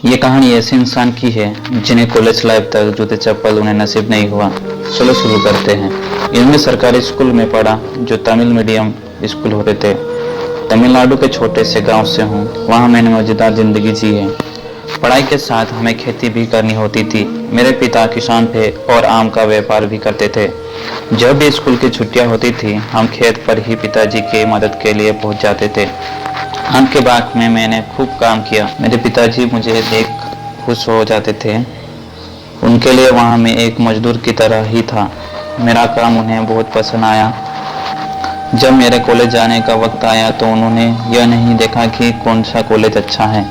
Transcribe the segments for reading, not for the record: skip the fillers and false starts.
ये कहानी ऐसे इंसान की है जिन्हें कॉलेज लाइफ तक जूते चप्पल उन्हें नसीब नहीं हुआ। चलो शुरू करते हैं। इनमें सरकारी स्कूल में पढ़ा जो तमिल मीडियम स्कूल होते थे। तमिलनाडु के छोटे से गांव से हूँ, वहाँ मैंने मजेदार जिंदगी जी है। पढ़ाई के साथ हमें खेती भी करनी होती थी। मेरे पिता किसान थे और आम का व्यापार भी करते थे। जब भी स्कूल की छुट्टियां होती थी हम खेत पर ही पिताजी की मदद के लिए पहुंच जाते थे। आम के बाग में मैंने खूब काम किया। मेरे पिताजी मुझे देख खुश हो जाते थे। उनके लिए वहाँ मैं एक मजदूर की तरह ही था। मेरा काम उन्हें बहुत पसंद आया। जब मेरे कॉलेज जाने का वक्त आया तो उन्होंने यह नहीं देखा कि कौन सा कॉलेज अच्छा है,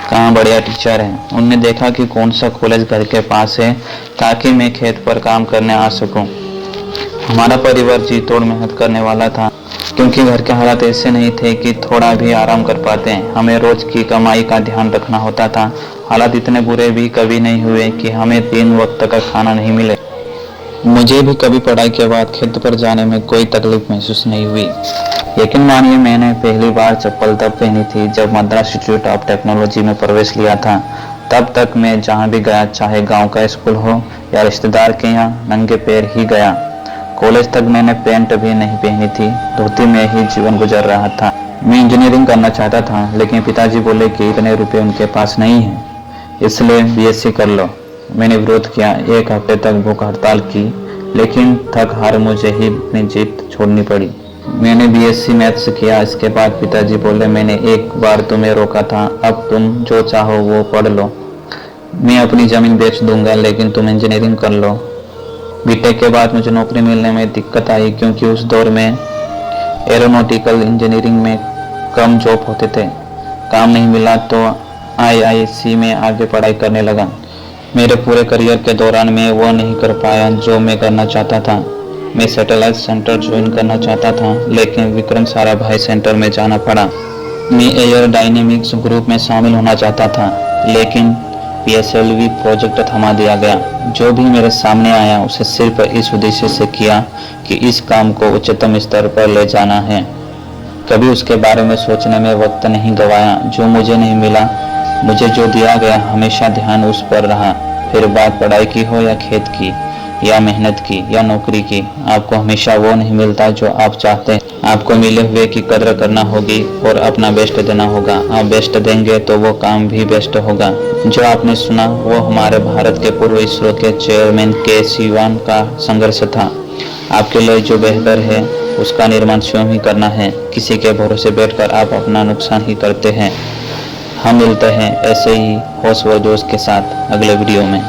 कहाँ बढ़िया टीचर है। उन्होंने देखा कि कौन सा कॉलेज घर के पास है ताकि मैं खेत पर काम करने आ सकूं। हमारा परिवार जी तोड़ मेहनत करने वाला था क्योंकि घर के हालात ऐसे नहीं थे कि थोड़ा भी आराम कर पाते। हमें रोज की कमाई का ध्यान रखना होता था। हालात इतने बुरे भी कभी नहीं हुए कि हमें 3 वक्त का खाना नहीं मिले। मुझे भी कभी पढ़ाई के बाद खेत पर जाने में कोई तकलीफ महसूस नहीं हुई। यकीन मानिए मैंने पहली बार चप्पल तब पहनी थी जब मद्रास इंस्टीट्यूट ऑफ टेक्नोलॉजी में प्रवेश लिया था। तब तक मैं जहाँ भी गया, चाहे गांव का स्कूल हो या रिश्तेदार के यहाँ, नंगे पैर ही गया। कॉलेज तक मैंने पैंट भी नहीं पहनी थी, धोती में ही जीवन गुजर रहा था। मैं इंजीनियरिंग करना चाहता था लेकिन पिताजी बोले कि इतने रुपए उनके पास नहीं है, इसलिए बीएससी कर लो। मैंने विरोध किया। 1 हफ्ते तक भूख हड़ताल की लेकिन थक हार मुझे ही अपनी जीत छोड़नी पड़ी। मैंने बीएससी मैथ्स किया। इसके बाद पिताजी बोले मैंने एक बार तुम्हें रोका था, अब तुम जो चाहो वो पढ़ लो। मैं अपनी जमीन बेच दूंगा लेकिन तुम इंजीनियरिंग कर लो। बीटेक के बाद मुझे नौकरी मिलने में दिक्कत आई क्योंकि उस दौर में एरोनॉटिकल इंजीनियरिंग में कम जॉब होते थे। काम नहीं मिला तो आईआईएससी में आगे पढ़ाई करने लगा। मेरे पूरे करियर के दौरान मैं वो नहीं कर पाया जो मैं करना चाहता था। मैं सैटेलाइट सेंटर ज्वाइन करना चाहता था लेकिन विक्रम साराभाई सेंटर में जाना पड़ा। मैं एयर डायनेमिक्स ग्रुप में शामिल होना चाहता था लेकिन पीएसएलवी प्रोजेक्ट थमा दिया गया। जो भी मेरे सामने आया उसे सिर्फ इस उद्देश्य से किया कि इस काम को उच्चतम स्तर पर ले जाना है। कभी उसके बारे में सोचने में वक्त नहीं गवाया। जो मुझे नहीं मिला, मुझे जो दिया गया हमेशा ध्यान उस पर रहा। फिर बात पढ़ाई की हो या खेत की या मेहनत की या नौकरी की, आपको हमेशा वो नहीं मिलता जो आप चाहते हैं। आपको मिले हुए की कदर करना होगी और अपना बेस्ट देना होगा। आप बेस्ट देंगे तो वो काम भी बेस्ट होगा। जो आपने सुना वो हमारे भारत के पूर्व इसरो के चेयरमैन के सिवान का संघर्ष था। आपके लिए जो बेहतर है उसका निर्माण स्वयं ही करना है। किसी के भरोसे बैठकर आप अपना नुकसान ही करते हैं। हम मिलते हैं ऐसे ही होश व जोश के साथ अगले वीडियो में।